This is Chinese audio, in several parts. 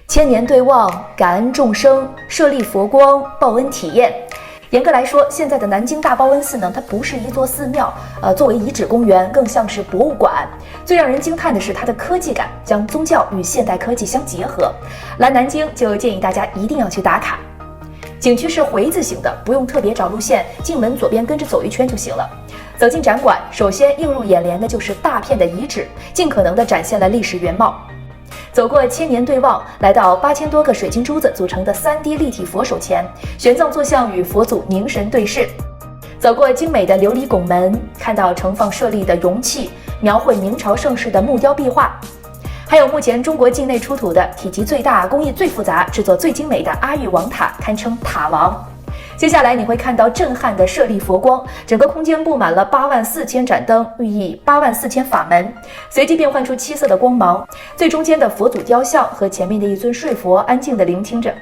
千年对望，感恩众生，舍利佛光，报恩体验。严格来说，现在的南京大报恩寺呢，它不是一座寺庙，作为遗址公园，更像是博物馆。最让人惊叹的是它的科技感，将宗教与现代科技相结合。来南京就建议大家一定要去打卡。景区是回字形的，不用特别找路线，进门左边跟着走一圈就行了。走进展馆，首先映入眼帘的就是大片的遗址，尽可能的展现了历史原貌。走过千年对望，来到8000多个水晶珠子组成的3D 立体佛手前，玄奘坐像与佛祖凝神对视。走过精美的琉璃拱门，看到盛放舍利的容器，描绘明朝盛世的木雕壁画。还有目前中国境内出土的体积最大、工艺最复杂、制作最精美的阿育王塔，堪称塔王。接下来你会看到震撼的舍利佛光，整个空间布满了84000盏灯，寓意84000法门，随即变换出7色的光芒。最中间的佛祖雕像和前面的一尊睡佛安静地聆听着。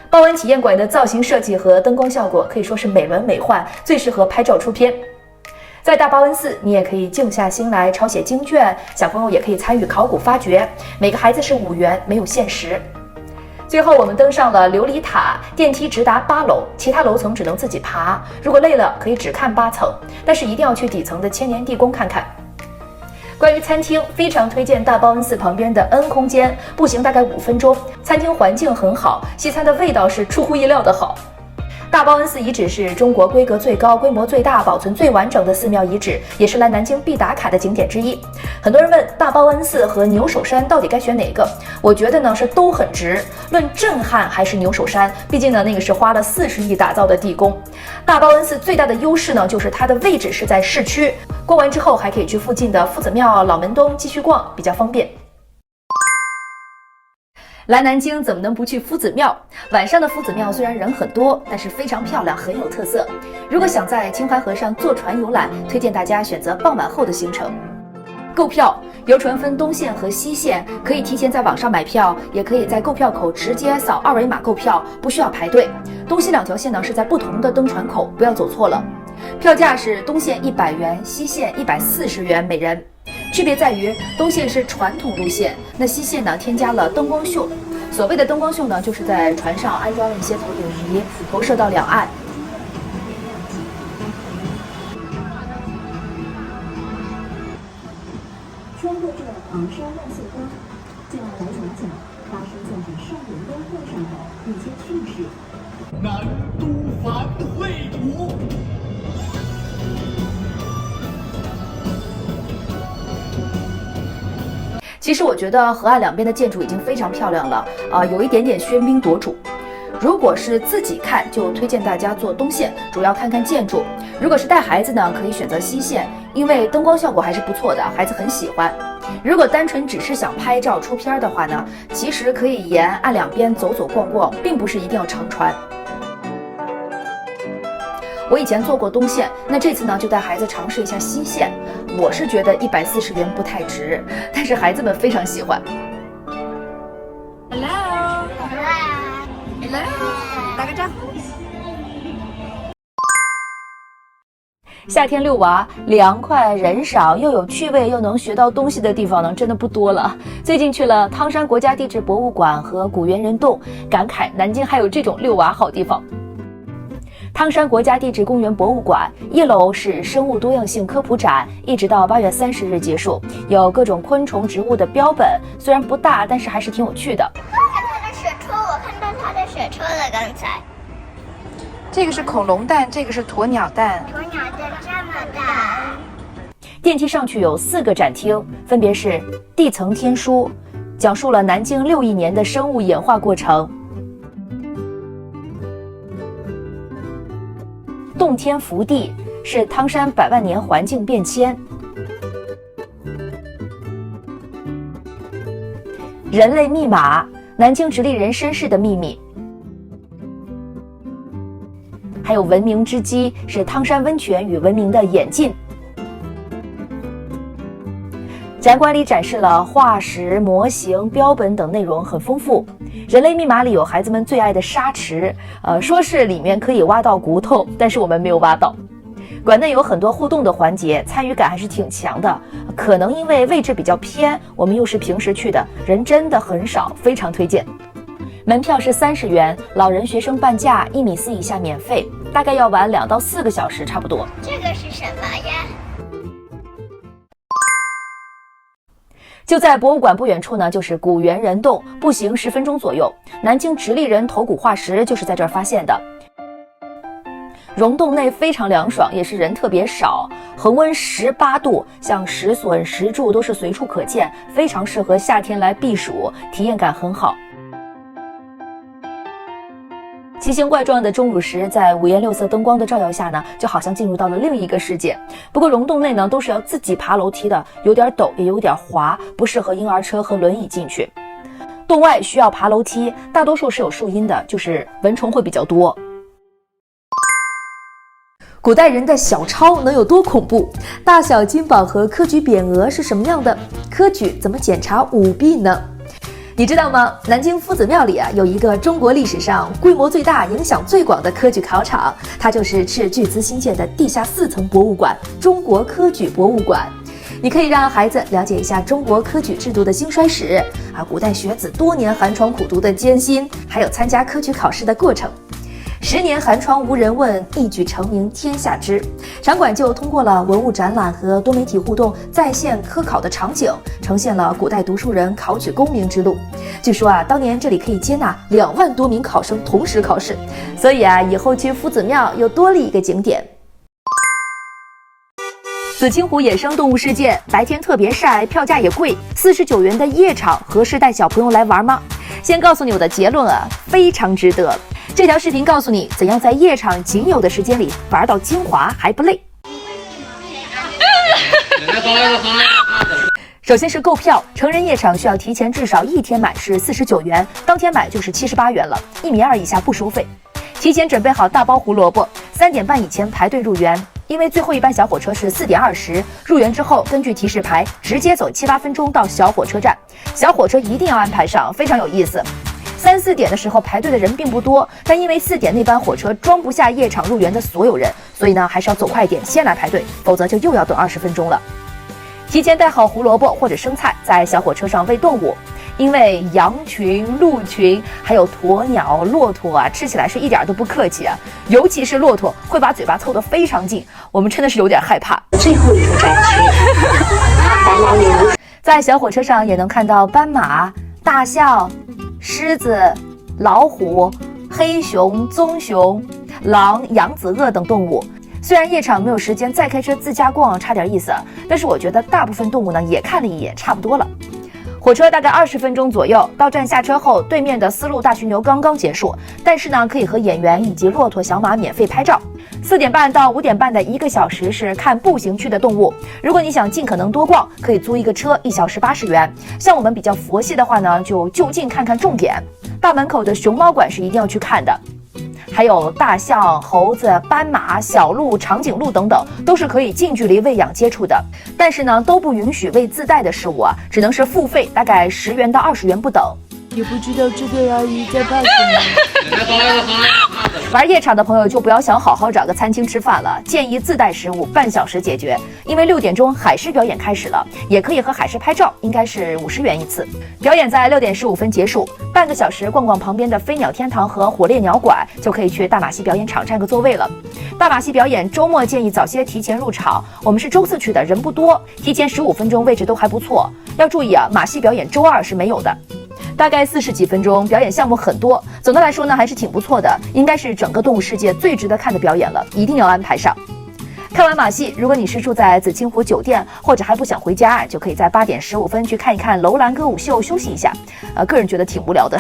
报恩体验馆的造型设计和灯光效果可以说是美轮美奂，最适合拍照出片。在大报恩寺，你也可以静下心来抄写经卷，小朋友也可以参与考古发掘，每个孩子是5元，没有限时。最后我们登上了琉璃塔，电梯直达8楼，其他楼层只能自己爬。如果累了，可以只看8层，但是一定要去底层的千年地宫看看。关于餐厅，非常推荐大报恩寺旁边的 N 空间，步行大概5分钟，餐厅环境很好，西餐的味道是出乎意料的好。大报恩寺遗址是中国规格最高、规模最大、保存最完整的寺庙遗址，也是来南京必打卡的景点之一。很多人问大报恩寺和牛首山到底该选哪个？我觉得呢是都很值。论震撼还是牛首山，毕竟呢那个是花了40亿打造的地宫。大报恩寺最大的优势呢就是它的位置是在市区，逛完之后还可以去附近的夫子庙、老门东继续逛，比较方便。来南京怎么能不去夫子庙？晚上的夫子庙虽然人很多，但是非常漂亮，很有特色。如果想在秦淮河上坐船游览，推荐大家选择傍晚后的行程。购票，游船分东线和西线，可以提前在网上买票，也可以在购票口直接扫2维码购票，不需要排队。东西2条线呢是在不同的登船口，不要走错了。票价是东线100元，西线140元每人。区别在于东线是传统路线，那西线呢添加了灯光秀。所谓的灯光秀呢，就是在船上安装了一些投影仪，投射到两岸。穿过这昂山万岁岗，就要来讲讲发生在这少年灯会上的一些趣事。南都繁绘图。其实我觉得河岸两边的建筑已经非常漂亮了，有一点点喧宾夺主。如果是自己看，就推荐大家坐东线，主要看看建筑。如果是带孩子呢，可以选择西线，因为灯光效果还是不错的，孩子很喜欢。如果单纯只是想拍照出片的话呢，其实可以沿岸两边走走逛逛，并不是一定要乘船。我以前坐过东线，那这次呢就带孩子尝试一下西线。我是觉得140元不太值，但是孩子们非常喜欢。Hello， 打个招呼。夏天遛娃，凉快人少又有趣味又能学到东西的地方呢，真的不多了。最近去了汤山国家地质博物馆和古猿人洞，感慨南京还有这种遛娃好地方。汤山国家地质公园博物馆1楼是生物多样性科普展，一直到8月30日结束，有各种昆虫植物的标本，虽然不大，但是还是挺有趣的。我看到它的水车了，刚才。这个是恐龙蛋，这个是鸵鸟蛋。鸵鸟蛋这么大。电梯上去有4个展厅，分别是地层天书，讲述了南京6亿年的生物演化过程；洞天福地，是汤山100万年环境变迁；人类密码，南京直隶人身世的秘密；还有文明之基，是汤山温泉与文明的演进。展馆里展示了化石、模型、标本等内容很丰富。人类密码里有孩子们最爱的沙池，说是里面可以挖到骨头，但是我们没有挖到。馆内有很多互动的环节，参与感还是挺强的。可能因为位置比较偏，我们又是平时去的，人真的很少，非常推荐。门票是30元，老人学生半价，1.4米以下免费，大概要玩2到4个小时差不多。这个是什么呀？就在博物馆不远处呢，就是古猿人洞，步行10分钟左右。南京直立人头骨化石就是在这儿发现的。溶洞内非常凉爽，也是人特别少，恒温18度，像石笋、石柱都是随处可见，非常适合夏天来避暑，体验感很好。奇形怪状的钟乳石在5颜6色灯光的照耀下呢，就好像进入到了另一个世界。不过溶洞内呢，都是要自己爬楼梯的，有点陡也有点滑，不适合婴儿车和轮椅进去。洞外需要爬楼梯，大多数是有树荫的，就是蚊虫会比较多。古代人的小抄能有多恐怖？大小金榜和科举匾额是什么样的？科举怎么检查舞弊呢？你知道吗？南京夫子庙里有一个中国历史上规模最大、影响最广的科举考场，它就是斥巨资新建的地下4层博物馆——中国科举博物馆。你可以让孩子了解一下中国科举制度的兴衰史，古代学子多年寒窗苦读的艰辛，还有参加科举考试的过程。10年寒窗无人问，一举成名天下知。场馆就通过了文物展览和多媒体互动在线科考的场景，呈现了古代读书人考取功名之路。据说当年这里可以接纳2万多名考生同时考试，所以以后去夫子庙又多了一个景点。紫青湖野生动物世界白天特别晒，票价也贵，49元的夜场合适带小朋友来玩吗？先告诉你我的结论非常值得。这条视频告诉你怎样在夜场仅有的时间里玩到精华还不累。首先是购票，成人夜场需要提前至少1天买是49元，当天买就是78元了，1.2米以下不收费。提前准备好大包胡萝卜，3点半以前排队入园。因为最后一班小火车是4点20，入园之后根据提示牌直接走7、8分钟到小火车站。小火车一定要安排上，非常有意思。3、4点的时候排队的人并不多，但因为4点那班火车装不下夜场入园的所有人，所以呢还是要走快点，先来排队，否则就又要等20分钟了。提前带好胡萝卜或者生菜，在小火车上喂动物。因为羊群、鹿群还有鸵鸟、骆驼吃起来是一点都不客气尤其是骆驼会把嘴巴凑得非常近，我们真的是有点害怕。最后一个展区，白毛牛。在小火车上也能看到斑马、大象、狮子、老虎、黑熊、棕熊、狼、扬子鳄等动物。虽然夜场没有时间再开车自驾逛，差点意思，但是我觉得大部分动物呢也看了一眼，差不多了。火车大概20分钟左右，到站下车后，对面的丝路大巡游刚刚结束，但是呢，可以和演员以及骆驼、小马免费拍照。4点半到5点半的1个小时是看步行区的动物。如果你想尽可能多逛，可以租一个车，1小时80元。像我们比较佛系的话呢，就近看看重点。大门口的熊猫馆是一定要去看的。还有大象、猴子、斑马、小鹿、长颈鹿等等，都是可以近距离喂养接触的，但是呢，都不允许喂自带的食物只能是付费，大概10元到20元不等。也不知道这对阿姨在怕什么。玩夜场的朋友就不要想好好找个餐厅吃饭了，建议自带食物，半小时解决。因为6点钟海狮表演开始了，也可以和海狮拍照，应该是50元一次。表演在6点15分结束，半个小时逛逛旁边的飞鸟天堂和火烈鸟馆，就可以去大马戏表演场占个座位了。大马戏表演周末建议早些提前入场，我们是周4去的，人不多，提前15分钟位置都还不错。要注意马戏表演周2是没有的。大概40几分钟，表演项目很多。总的来说呢，还是挺不错的，应该是整个动物世界最值得看的表演了，一定要安排上。看完马戏，如果你是住在紫青湖酒店，或者还不想回家，就可以在8点15分去看一看楼兰歌舞秀，休息一下。个人觉得挺无聊的。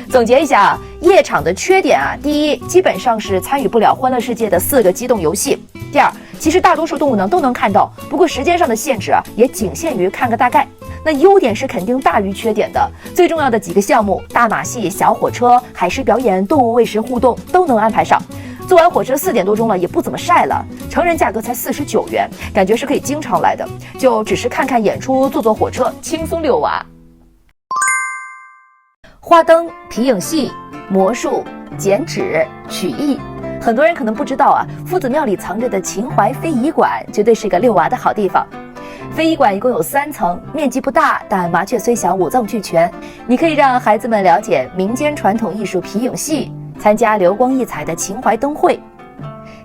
总结一下夜场的缺点第一，基本上是参与不了欢乐世界的4个机动游戏。第二，其实大多数动物呢都能看到，不过时间上的限制也仅限于看个大概。那优点是肯定大于缺点的，最重要的几个项目，大马戏、小火车、海狮表演、动物喂食互动都能安排上。坐完火车4点多钟了，也不怎么晒了，成人价格才49元，感觉是可以经常来的，就只是看看演出，坐火车，轻松遛娃。花灯、皮影戏、魔术、剪纸、曲艺，很多人可能不知道啊，夫子庙里藏着的秦淮非遗馆绝对是个遛娃的好地方。非遗馆一共有3层，面积不大，但麻雀虽小，五脏俱全。你可以让孩子们了解民间传统艺术皮影戏，参加流光溢彩的秦淮灯会，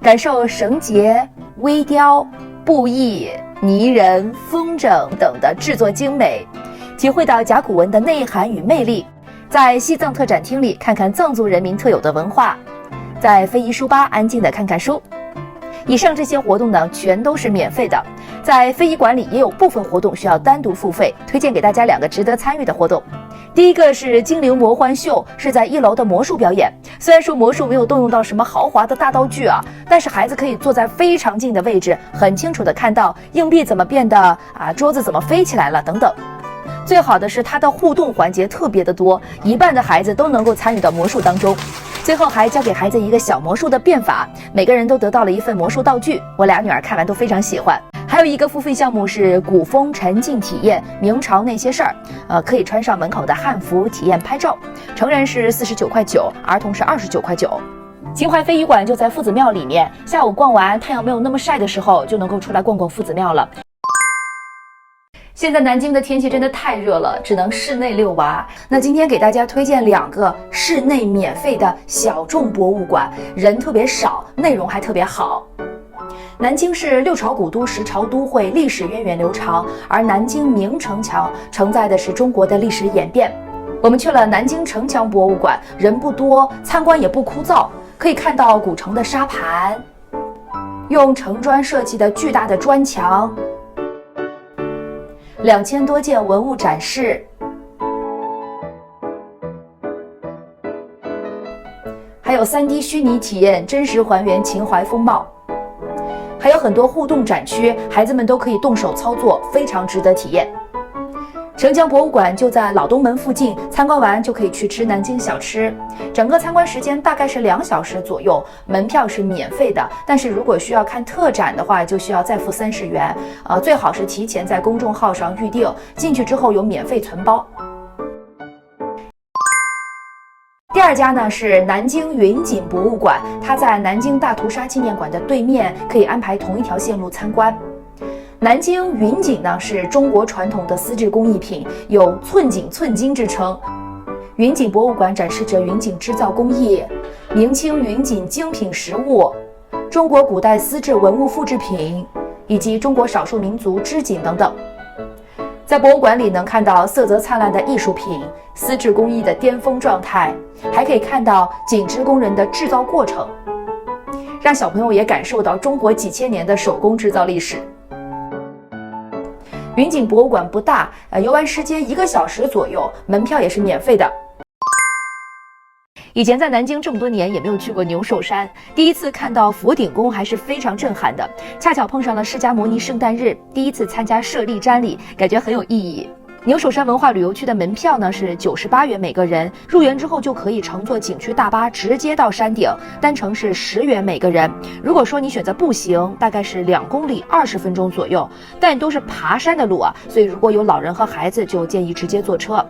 感受绳结、微雕、布艺、泥人、风筝等的制作精美，体会到甲骨文的内涵与魅力。在西藏特展厅里看看藏族人民特有的文化，在非遗书吧安静地看看书。以上这些活动呢，全都是免费的。在非遗馆里也有部分活动需要单独付费，推荐给大家2个值得参与的活动。第一个是精灵魔幻秀，是在1楼的魔术表演。虽然说魔术没有动用到什么豪华的大道具啊，但是孩子可以坐在非常近的位置，很清楚地看到硬币怎么变的桌子怎么飞起来了等等。最好的是它的互动环节特别的多，一半的孩子都能够参与到魔术当中。最后还教给孩子一个小魔术的变法，每个人都得到了一份魔术道具，我俩女儿看完都非常喜欢。还有一个付费项目是古风沉浸体验明朝那些事儿，可以穿上门口的汉服体验拍照，成人是49.9块，儿童是29.9块。秦淮非遗馆就在夫子庙里面，下午逛完太阳没有那么晒的时候，就能够出来逛逛夫子庙了。现在南京的天气真的太热了，只能室内遛娃。那今天给大家推荐2个室内免费的小众博物馆，人特别少，内容还特别好。南京是6朝古都10朝都会，历史源远流长，而南京明城墙承载的是中国的历史演变。我们去了南京城墙博物馆，人不多，参观也不枯燥，可以看到古城的沙盘，用城砖设计的巨大的砖墙，2000多件文物展示，还有3D 虚拟体验，真实还原秦淮风貌，还有很多互动展区，孩子们都可以动手操作，非常值得体验。城墙博物馆就在老东门附近，参观完就可以去吃南京小吃。整个参观时间大概是2小时左右，门票是免费的，但是如果需要看特展的话，就需要再付30元。最好是提前在公众号上预定，进去之后有免费存包。第2家呢是南京云锦博物馆，它在南京大屠杀纪念馆的对面，可以安排同一条线路参观。南京云锦呢是中国传统的丝织工艺品，有寸锦寸金之称。云锦博物馆展示着云锦织造工艺、明清云锦精品实物、中国古代丝质文物复制品以及中国少数民族织锦等等。在博物馆里能看到色泽灿烂的艺术品、丝质工艺的巅峰状态，还可以看到锦织工人的制造过程，让小朋友也感受到中国几千年的手工制造历史。云锦博物馆不大，游玩时间1个小时左右，门票也是免费的。以前在南京这么多年也没有去过牛首山，第一次看到佛顶宫还是非常震撼的。恰巧碰上了释迦牟尼圣诞日，第一次参加舍利瞻礼，感觉很有意义。牛首山文化旅游区的门票呢是98元每个人，入园之后就可以乘坐景区大巴直接到山顶，单程是10元每个人。如果说你选择步行，大概是2公里20分钟左右，但都是爬山的路啊，所以如果有老人和孩子，就建议直接坐车。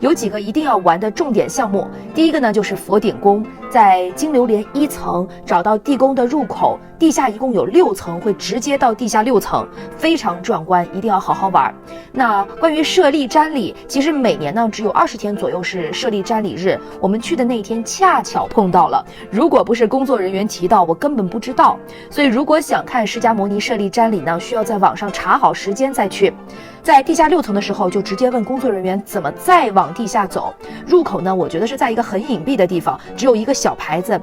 有几个一定要玩的重点项目，第一个呢就是佛顶宫，在金榴莲1层找到地宫的入口，地下一共有6层，会直接到地下6层，非常壮观，一定要好好玩。那关于舍利瞻礼，其实每年呢只有20天左右是舍利瞻礼日，我们去的那一天恰巧碰到了，如果不是工作人员提到，我根本不知道。所以如果想看释迦牟尼舍利瞻礼呢，需要在网上查好时间再去。在地下6层的时候，就直接问工作人员怎么再往地下走。入口呢，我觉得是在一个很隐蔽的地方，只有一个小牌子，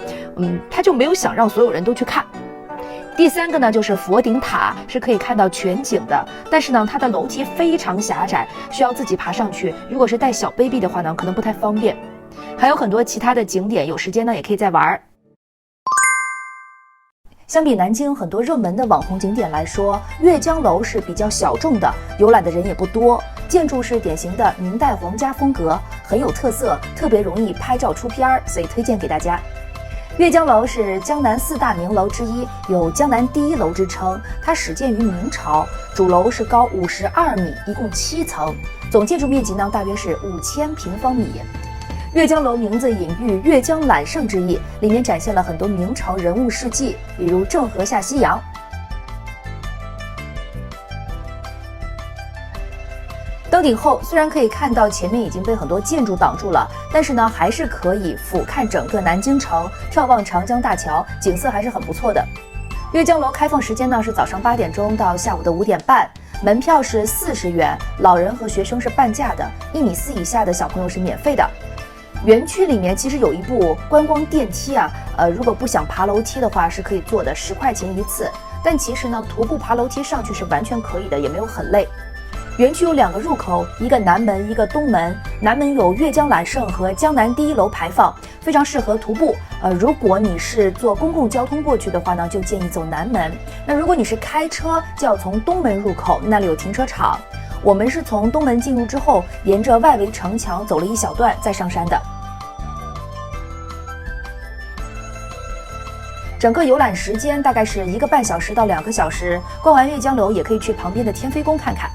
他就没有想让所有人都去看。第3个呢，就是佛顶塔，是可以看到全景的，但是呢，它的楼梯非常狭窄，需要自己爬上去。如果是带小 baby 的话呢，可能不太方便。还有很多其他的景点，有时间呢也可以再玩。相比南京很多热门的网红景点来说，阅江楼是比较小众的，游览的人也不多。建筑是典型的明代皇家风格，很有特色，特别容易拍照出片，所以推荐给大家。阅江楼是江南4大名楼之一，有江南第1楼之称。它始建于明朝，主楼是高52米，一共7层，总建筑面积呢大约是5000平方米。阅江楼名字隐喻阅江揽胜之意，里面展现了很多明朝人物事迹，比如郑和下西洋。登顶后，虽然可以看到前面已经被很多建筑挡住了，但是呢，还是可以俯瞰整个南京城，眺望长江大桥，景色还是很不错的。阅江楼开放时间呢是早上8点钟到下午的5点半，门票是40元，老人和学生是半价的，1.4米以下的小朋友是免费的。园区里面其实有一部观光电梯啊，如果不想爬楼梯的话是可以坐的，10块钱一次。但其实呢，徒步爬楼梯上去是完全可以的，也没有很累。园区有2个入口，一个南门，一个东门。南门有阅江揽胜和江南第1楼牌坊，非常适合徒步。如果你是坐公共交通过去的话呢，就建议走南门。那如果你是开车，就要从东门入口，那里有停车场。我们是从东门进入之后，沿着外围城墙走了一小段，再上山的。整个游览时间大概是1个半小时到2个小时。逛完阅江楼，也可以去旁边的天妃宫看看。